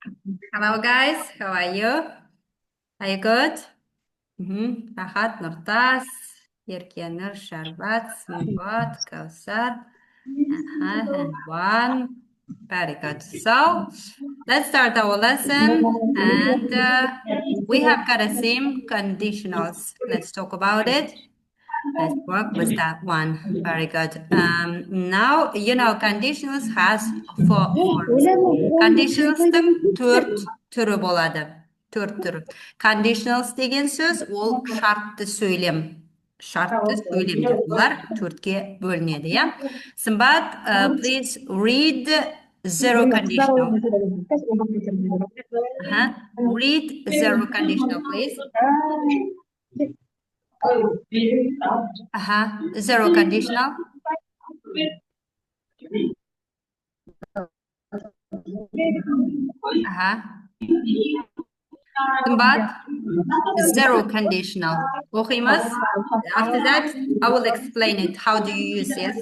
Hello guys, how are you? Are you good? Rahat, Nurtas, Yerkianur, Sharbat, Simbat, Kausar, and one. Very good. So let's start our lesson, and we have got a same conditionals. Let's talk about it. Let's work with that one. Very good. Now, conditionals has four forms. Conditionals'tың төрт түрі болады. Төрт түрі. Conditionals деген сөз, ол шартты сөйлем. Шартты сөйлемдер. Бұлар төртке бөлінеді, иә? Сымбат, please read zero conditional. Read zero conditional, please. Zero conditional. But zero conditional. Оқимыз. After that, I will explain it. How do you use this?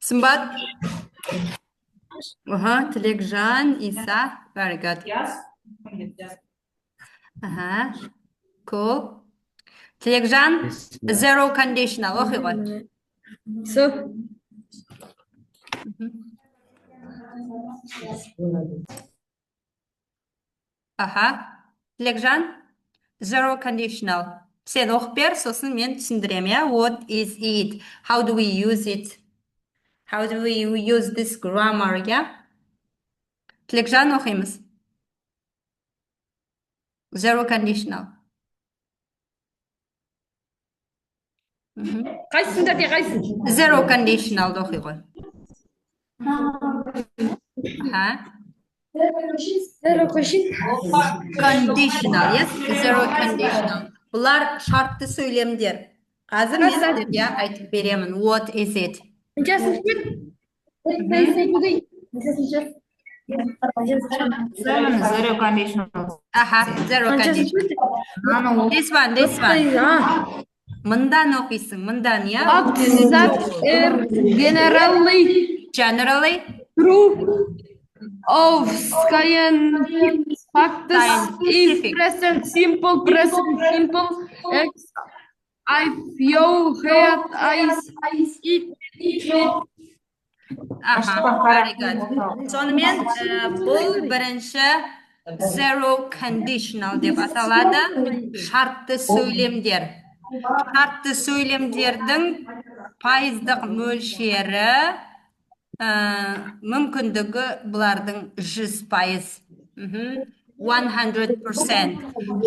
Сымбат. Тілекжан, Иса. Very good. Cool. Тілекжан, zero conditional. Оқи ғой. So. Тілекжан, zero conditional. Сен оқып бер, сосын мен түсіндірем, иә? What is it? How do we use it? How do we use this grammar, yeah? Тілекжан оқимыз. Zero conditional. Қайсында де қайсын? Zero conditional оқи ғой. Zero conditional, yes? Zero conditional. Бұлар шартты сөйлемдер. Қазір мен сіздерге айтып беремін. What is it? Zero conditional. Zero conditional. This one. Мындан оқисың, мындан, иә? Generally. True. Of science factors if present simple, X, if you had eyes, it. Very good. Сонымен, бұл бірінші zero conditional деп аталады. Шартты сөйлемдер. Шартты сөйлемдердің пайыздық мөлшері мүмкіндігі бұлардың 100%. 100%.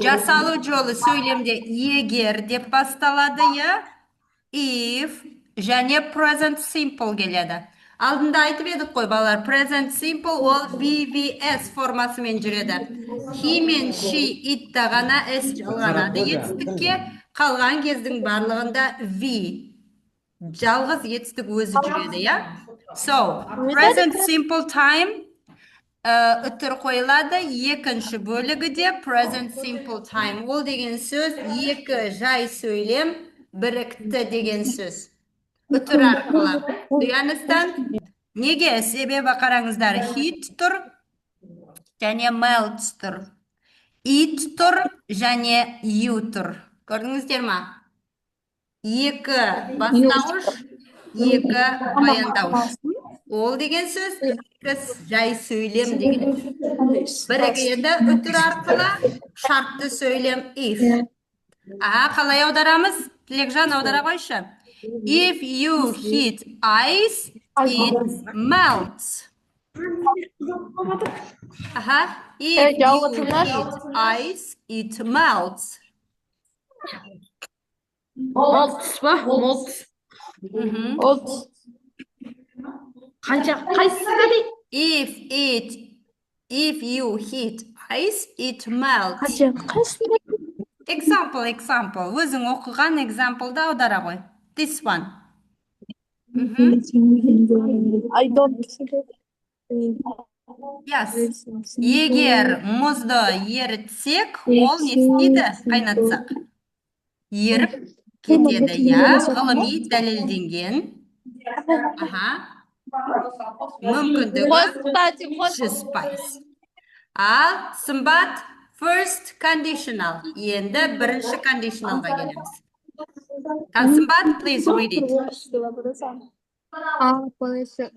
Жасалу жолы сөйлемде егер деп басталады, иә? If және present simple келеді. Алдында айтып едік қой, балалар, present simple ол VVS формасымен жүреді. He мен she, it ғана S жалғанады етістікке, қалған кездің барлығында V. Жалғыз етістік өзі жүреді, иә? So, present simple time үтір қойылады, екінші бөлігіде present simple time. Ол деген сөз, екі жай сөйлем, бірікті деген сөз. Үтір арқылы. Do you understand? Неге? Себебі қараңыздар, heat тұр, және melt тұр. It тұр, және you тұр. Көрдіңіздер ма? Екі бастауыш, екі баяндауыш. Ол деген сөз, екі жай сөйлем деген. Бірігеді үтір арқылы, шартты сөйлем if. Қалай аударамыз? Тілекжан аудара қойшы. If you heat ice, it melts. If you heat ice, it melts. Молт па? Молт. Қанша? Қайсысы дейді? If you heat ice, it melts. Example. Өзің оқыған example'да аудара ғой. This one. I don't. Yes. Егер мұзды ерітсек, ол не істейді? Қайнатсақ. Еріп кетеді, иә? Ғылыми дәлелденген. Aha. Мүмкіндігі Господи, 100%. Al, Сымбат, first conditional. Енді бірінші conditionalға келеміз. Сымбат, please read it.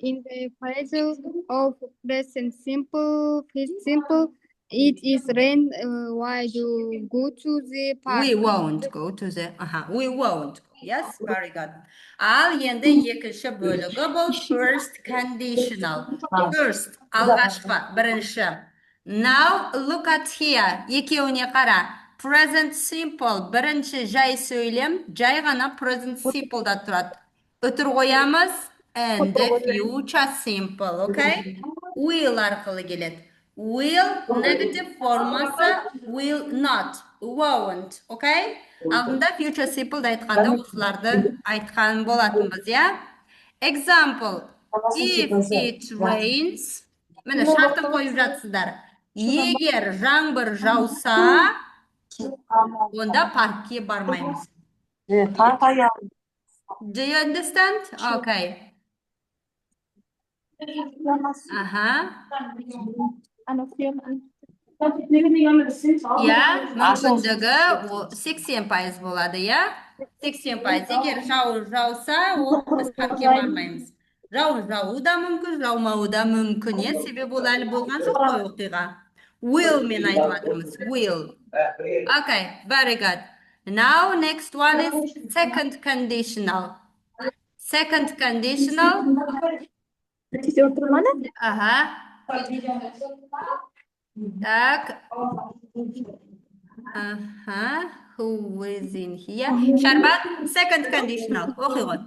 In the phrase of present simple, it is rain. Why you go to the park? We won't go to the... we won't. Yes, very good. Al, енді екінші бөлігі бұл first conditional. First, алғашқы, бірінші. Now, look at here. Екеуіне қара. Present simple, бірінші жай сөйлем, жай ғана present simple'да тұрады. Үтір қоямыз, and the future simple, okay? Will арқылы келеді. Will, negative формасы, will not, won't, okay? Алдында future simple айтқанда осыларды айтқан болатынбыз, я? Example, if it rains, міне шартын қойып жатсыздар. Егер жаңбыр жауса, онда паркке бармаймыз. Do you understand? Okay. Ya, мүмкіндігі 80% болады, я? 80%. Егер жауын жауса, біз паркке бармаймыз. Жауын жауы да мүмкін, жаумауы да мүмкін, е? Себебі ол әлі болған жоқ қой оқиға. Will мен айтып жатырмыз. Will. Okay, very good. Now, next one is second conditional. Second conditional. Так. Who is in here? Sharbat, second conditional. Оқи ғой.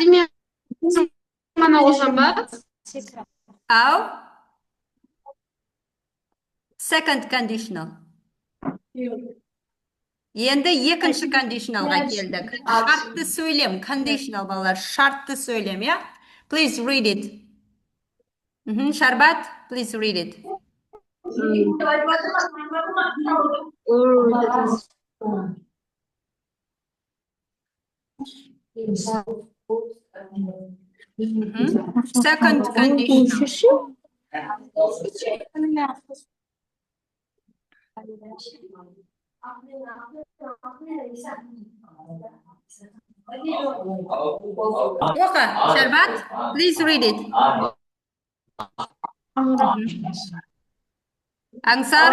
Мен ғана оқысам ба? Ау? Second conditional. Енді екінші conditionalға келдік. Шартты сөйлем, conditional балалар, шартты сөйлем, я? Please read it. Sharbat, please read it. Second conditional. Оқы, Sharbat, please read it. Аңсар,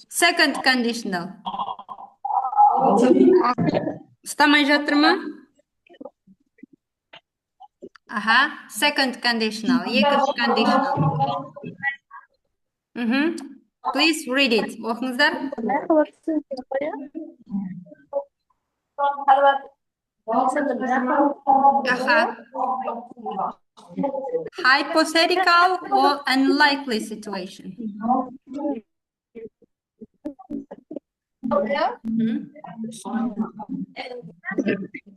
second conditional. Ұстамай жатыр ма? Second conditional. Екінші conditional. Please read it. Оқыңыздар. Hypothetical or unlikely situation.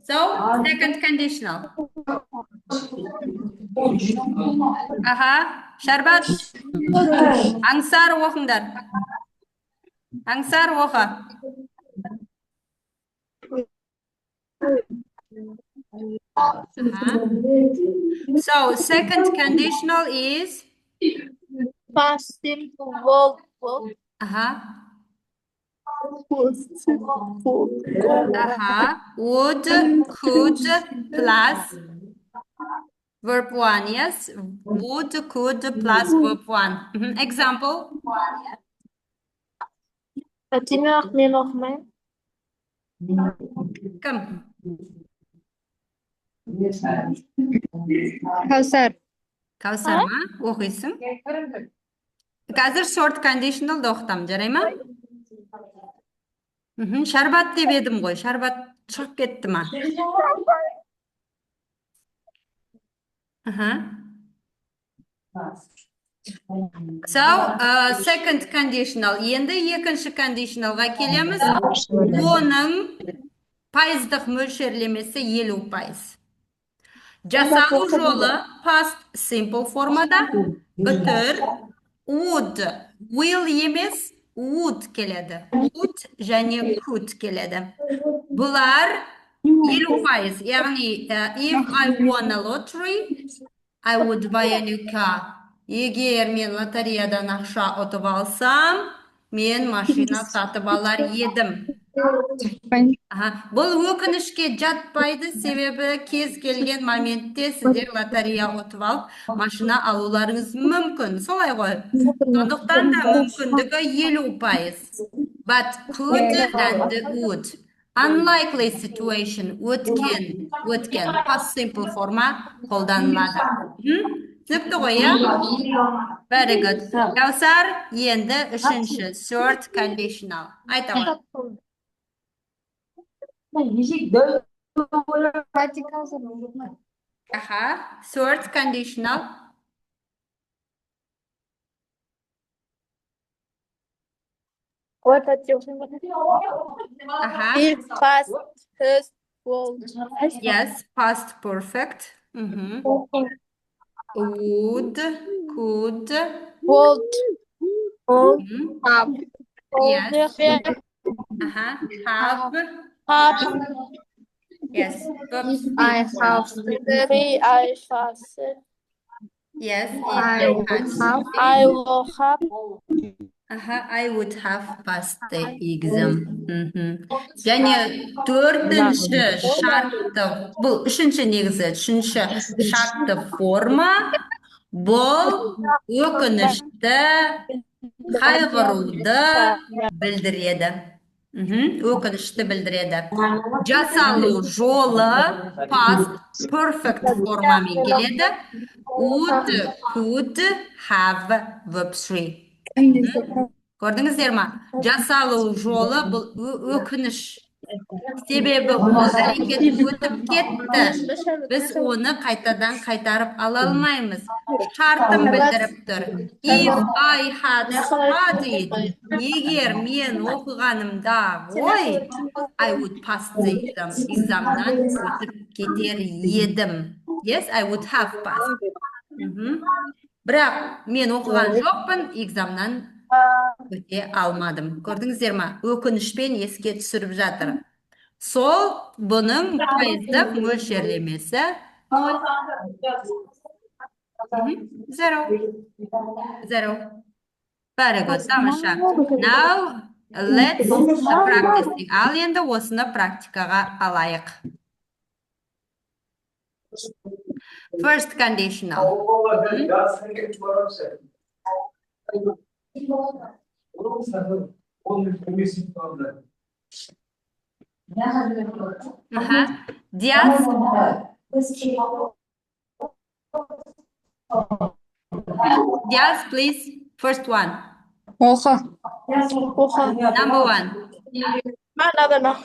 So, second conditional. Sharbat. Аңсар оқыңдар. Аңсар оқы. So, second conditional is? Past simple verb. Would, could, plus verb 1, yes? Would, could, plus verb 1. Example? Mir noch mal. Come. Kausar ма? Оқисың? Қазір short conditional оқытам, жарай ма? Шарбат деп едім ғой. Шарбат шығып кетті ма? So, second conditional. Енді екінші conditionalға келеміз. Оның пайыздық мөлшерлемесі 50%. Жасалу жолы past simple формада үтір would, will емес would келеді. Would және could келеді. Бұлар 50%. Yani if I won a lottery, I would buy a new car. Егер мен лотереядан ақша ұтып алсам, мен машина сатып алар едім. Аха. Бұл өкінішке жатпайды, себебі кез келген моментте сіздер лотерея ұтып алып, машина алуларыңыз мүмкін. Солай ғой. Сондықтан да мүмкіндігі 50%. But could and would. Unlikely situation өткен past simple форма қолданылады. Түсінікті ғой, иә? Very good. Кәусар, енді үшінші, third conditional. Айта ғой. Аха, third conditional. What are you? Аха, If past first world. yes, past perfect. Would, could, World. Have. yes, aha, have, yes, verbs I in form. have. Three I fast. Yes, I it would has. have. I will have. Aha, I would have passed the exam. Және төртінші шартты, бұл үшінші негізі, үшінші шартты форма, бұл өкінішті, қайғыруды білдіреді. Өкінішті білдіреді. Жасалу жолы past perfect формамен келеді. Would, could, have, verb 3. Көрдіңіздер ма? Жасалу жолы бұл өкініш. Себебі ол әрекет өтіп кетті. Біз оны қайтадан қайтарып ала алмаймыз. Шартын білдіріп тұр. If I had studied, егер мен оқығанымда, ой, I would pass the exam. Экзамнан өтіп кетер едім. Yes, I would have passed. Бірақ мен оқыған жоқпын, экзамнан өте алмадым. Көрдіңіздер ма? Өкінішпен еске түсіріп жатыр. Сол бұның пайыздық мөлшерлемесі 0. 0. Very good. Тамаша. Now, let's practice. Ал енді осыны практикаға алайық. First conditional. Диас. Dias, please. First one. Oha. Number one. Another.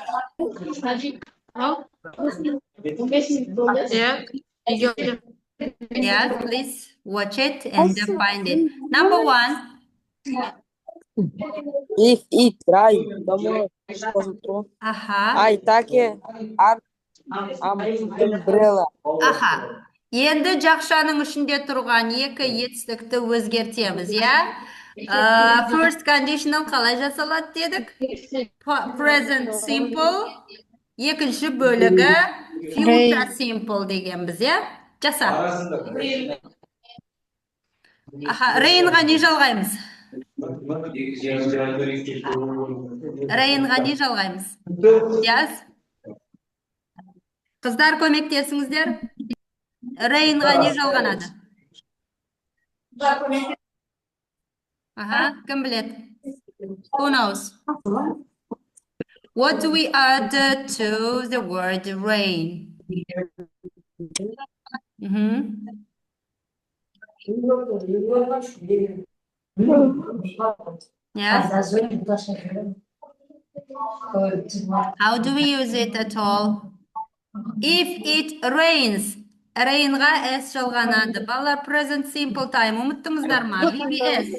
Yes, please watch it and find it. Number one. If it try, vamos control. I take umbrella. Аха. Енді жақшаның ішінде тұрған екі етістікті өзгертеміз, я? First conditional қалай жасалады дедік? Present simple. Екінші бөлігі future simple дегенбіз, я? Жаса. Рейнға не жалғаймыз? Рейнға не жалғаймыз? Yes? Қыздар көмектесіңіздер? Рейнға не жалғанады? Кім біледі? Who knows? What do we add to the word rain? Yes? How do we use it at all? If it rains, rainға s жалғанады. Балалар present simple time. Ұмыттыңыздар ма? VBS.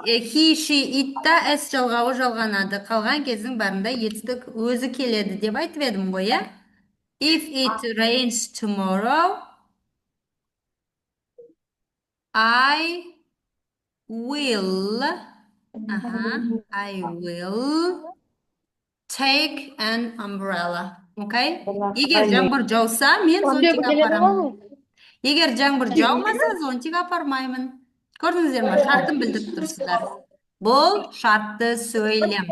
He, she, it-та s жалғауы жалғанады. Қалған кездің барында етістік өзі келеді деп айтып едім ғой, я? If it rains tomorrow, I will take an umbrella. Okay? Егер жаңбыр жауса, мен зонтик апарамын. Егер жаңбыр жаумаса, зонтик апармаймын. Көрдіңіздер ме? Шартын білдіріп тұрсыздар. Бұл шартты сөйлем.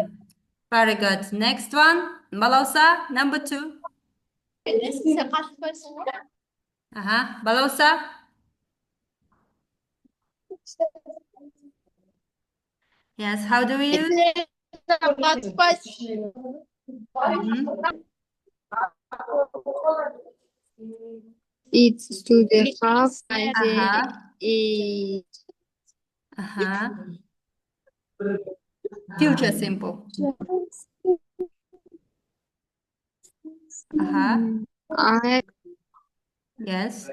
Very good. Next one. Балауса, number 2. Ага, Балауса. Yes, how do we use? It's to the half and Ага, the ага. Future simple. Ага, I yes.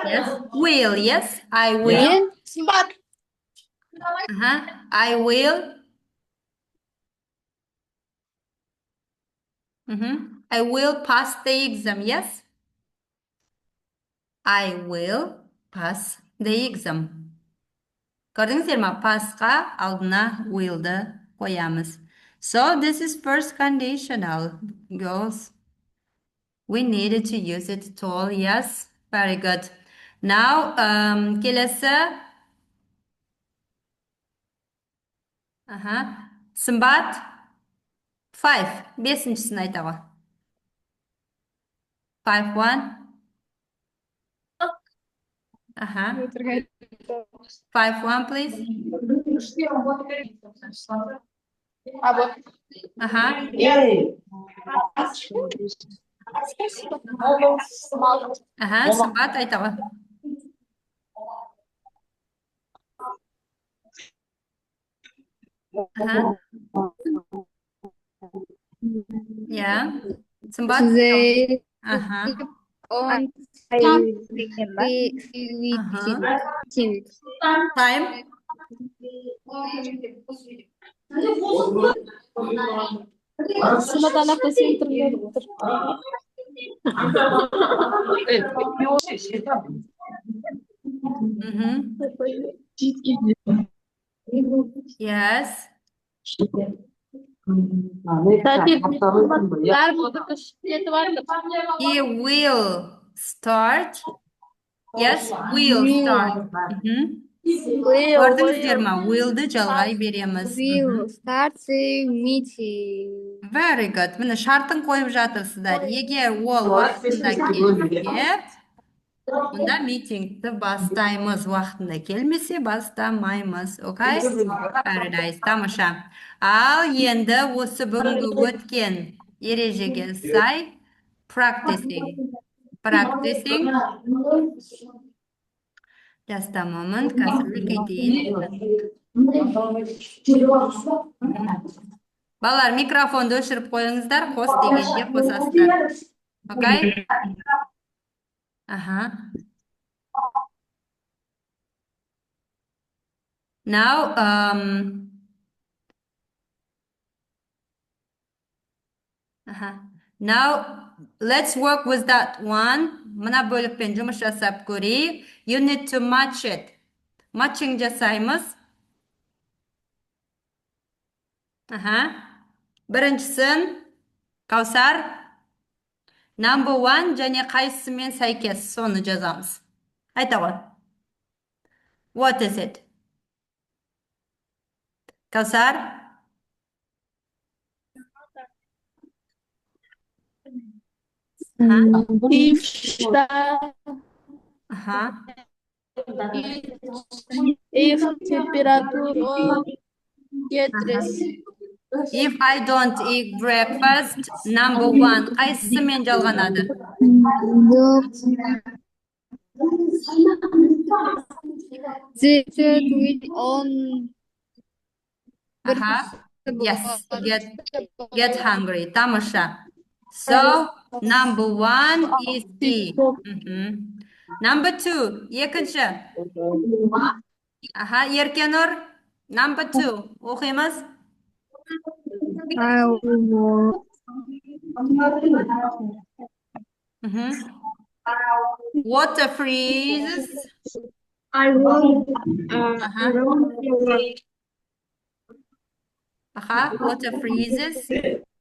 Yes, will, yes, I will. I will. I will pass the exam, yes? I will pass the exam. Көрдіңіздер ма? Passқа алдына will'ды қоямыз. So this is first conditional, girls. We needed to use it at all, yes? Very good. Now, келесі. Сымбат. 5. Бесіншісін айтаға. 5, 1. 5, 1, please. Сымбат айтаға. Yeah. Сымбат. they on the Time. Yes. He will start. Yes, will start. Көрдіңіздер ма? Will'ді жалғай береміз. will start the meeting. Very good. Міне шартын қойып жатырсыздар. Егер ол уақытында келсе, онда митингті бастаймыз. Уақытында келмесе, бастамаймыз. Okay? Very nice. Тамаша. Ал енді осы бүгінгі өткен ережеге сай practicing. Just a moment, қазір кетейін. Балалар, микрофонды өшіріп қойыңыздар, қос дегенде қосасыздар. Okay? Now, let's work with that one. Мына бөлікпен жұмыс жасап көрейік. You need to match it. Matching жасаймыз. Біріншісін, Каусар. Number 1 және қайсысымен сәйкес, соны жазамыз. Айта ғой. What is it? Каусар. If temperature get dressed. If I don't eat breakfast, number 1. Қайсысымен жалғанады? The third will on. Yes, get hungry. Тамаша. So, number 1 is C. Number 2, екінші. Еркенұр. Number 2, оқимыз. I will Water freezes. I will Water freezes.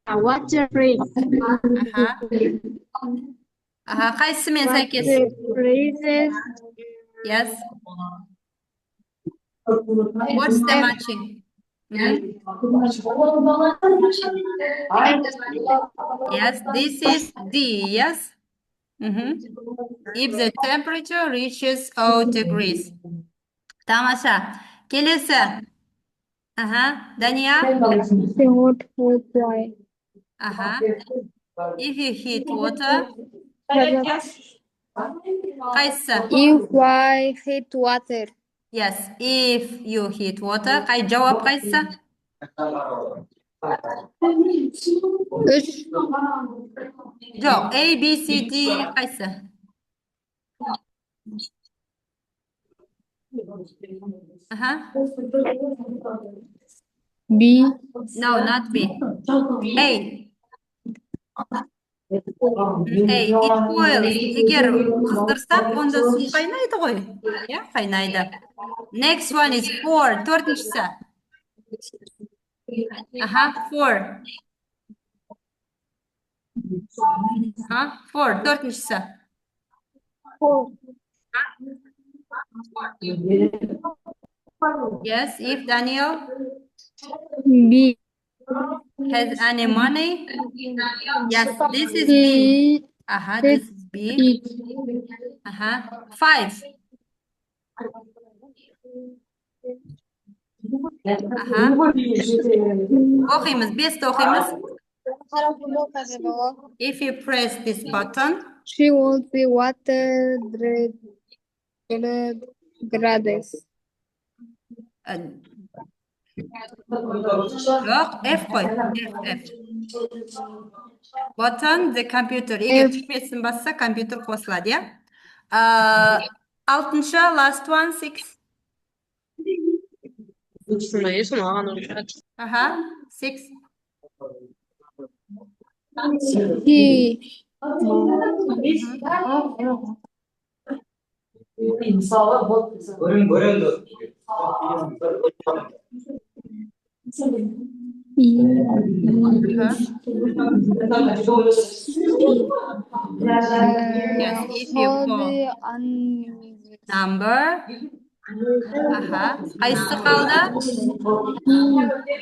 Water freeze. Qaysimen сәйкес? Water freezes. Yes. What's the matching? Yes, this is D, yes? If the temperature reaches 0 degrees. Тамаша. Келесі. Daniel? The hot why? If you heat water, qaysi? If I heat water. Yes, if you heat water, javob qaysi? 3. Yo'q, A, B, C, D qaysi? B. No, not B. A. It boils. Егер қыздырсақ, онда су қайнайды ғой. Иә, қайнайды. Next one is 4. Төртіншісі. 4. 4. Төртіншісі. Yes, if Daniel B. has any money. Yes, this is B. C. This is B. 5. Оқимыз, 5-ті оқимыз. If you press this button, She wants the water grades. Жоқ, F қой. F. Button, the computer. Егер түймесін басса, компьютер қосылады, иә? 6-шы, last one, 6. 6. He. Yes, if you For call the number. Qaysi qaldi?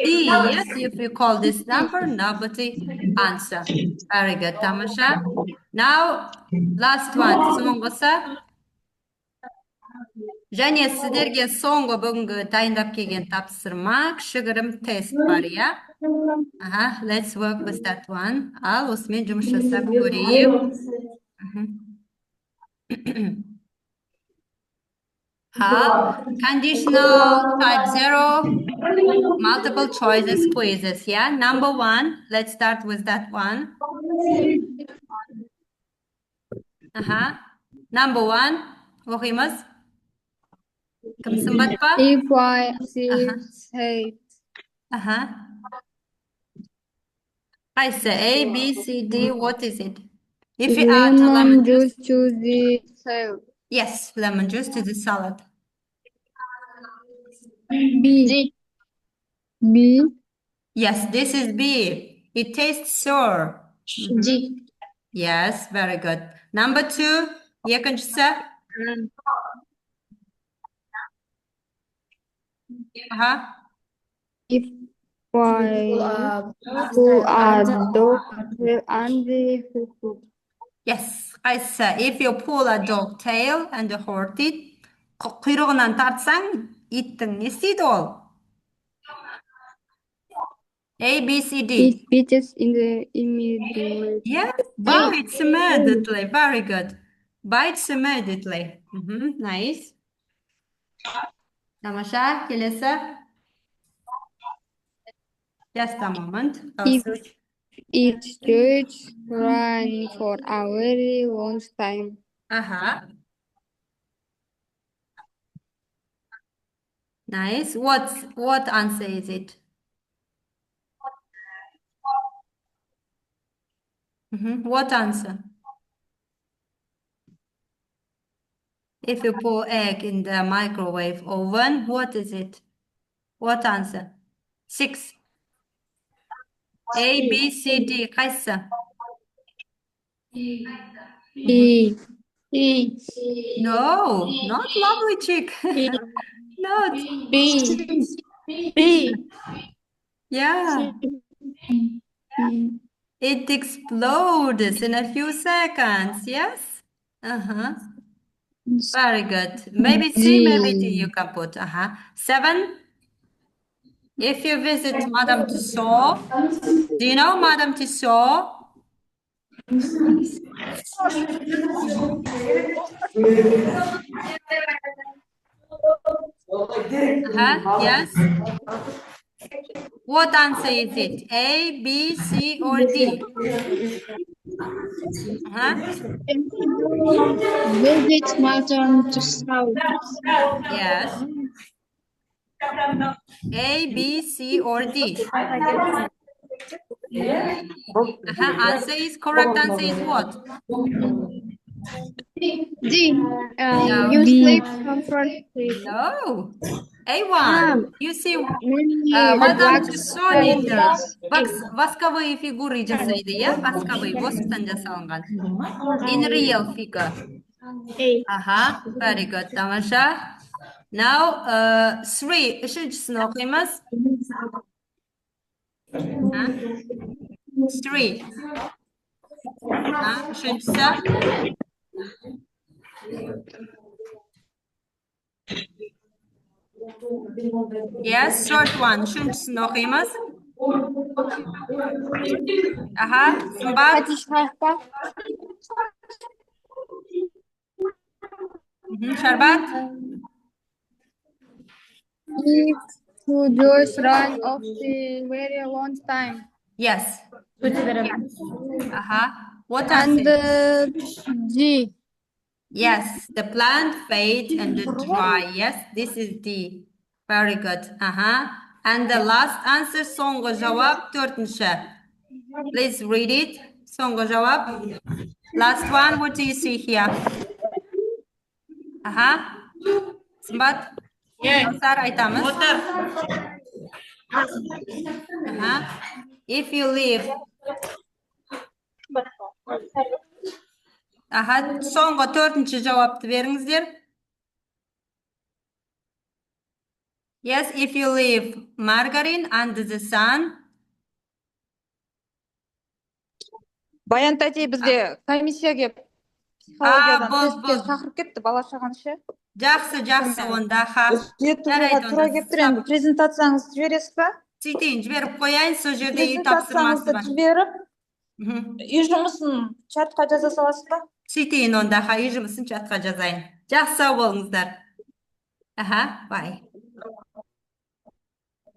D. Yes, if you call this number, nobody answer. Very good, Tamasha. Now, last one. Соңғысы. Және сіздерге соңғы бүгінгі дайындап келген тапсырма, кішігірім тест бар, иә? Let's work with that one. Ал, осымен жұмыс жасап көрейік. Conditional type 0, multiple choices quizzes, yeah? Number 1, let's start with that one. Number 1, оқимыз. Кім сымбат па? If I say Qaysi? A, B, C, D, what is it? If you add lemon juice to the salad. Yes, lemon juice to the salad. B. B. Yes, this is B. It tastes sour. G. Yes, very good. Number 2, екіншісі. If I pull a dog and the Yes, qaysi? If you pull a dog tail and hurt it, құйрығынан тартсаң, иттің не істейді ол? A, B, C, D. it bites in the immediately. Yeah, bites immediately. Very good. Bites immediately. Nice. Tamasha, келесі. Just a moment. If it starts running for a very long time. Nice. What answer is it? What answer? If you pour egg in the microwave oven, what is it? What answer? 6. A, B, C, D. Qaysi? E. E. No, not lovely chick. E. Not. B. B. Yeah. It explodes in a few seconds. Yes? Uh-huh. Very good. Maybe C, maybe D you can put. Uh-huh. 7. If you visit Madame Tussauds, do you know Madame Tussauds? Yes. What answer is it? A, B, C, or D? Visit Madame Tussauds. Yes. A, B, C, or D? Answer is correct. Answer is what? D. No. You B. sleep comfortably. No. A1. You see, Many Madame wax Tussauds'da figures. восковые фигуры жасайды, иә? Восковые, восктан жасалынған. In real figure. A. Very good. Тамаша. Now, 3. Үшіншісін оқимыз. 3. Үшіншісі. Yes, short one. Үшіншісін оқимыз. Сымбат. Шарбат. If to just run off the very long time. Yes. What And answer? G. Yes, the plant fade and dry. Yes, this is D. Very good. And the last answer, соңғы жауап, 4-ші. Please read it. Соңғы жауап. Last one, what do you see here? Сымбат? Достар, айтамыз. If you leave. Соңғы 4-ші жауапты беріңіздер. Yes, if you leave margarine under the sun. Баян тәте бізде комиссияға психологиядан тестке шақырып кетті, бала шаған ше. Жақсы, онда. Тура келіп тұр, енді презентацияңызды жібересіз ба? Сөйтейін, жіберіп қояйын, сол жерде үй тапсырмасы Презентацияңызды бар. жіберіп, үй жұмысын чатқа жаза саласыз ба? Сөйтейін, онда үй жұмысын чатқа жазайын. Жақсы сау болыңыздар. Бай.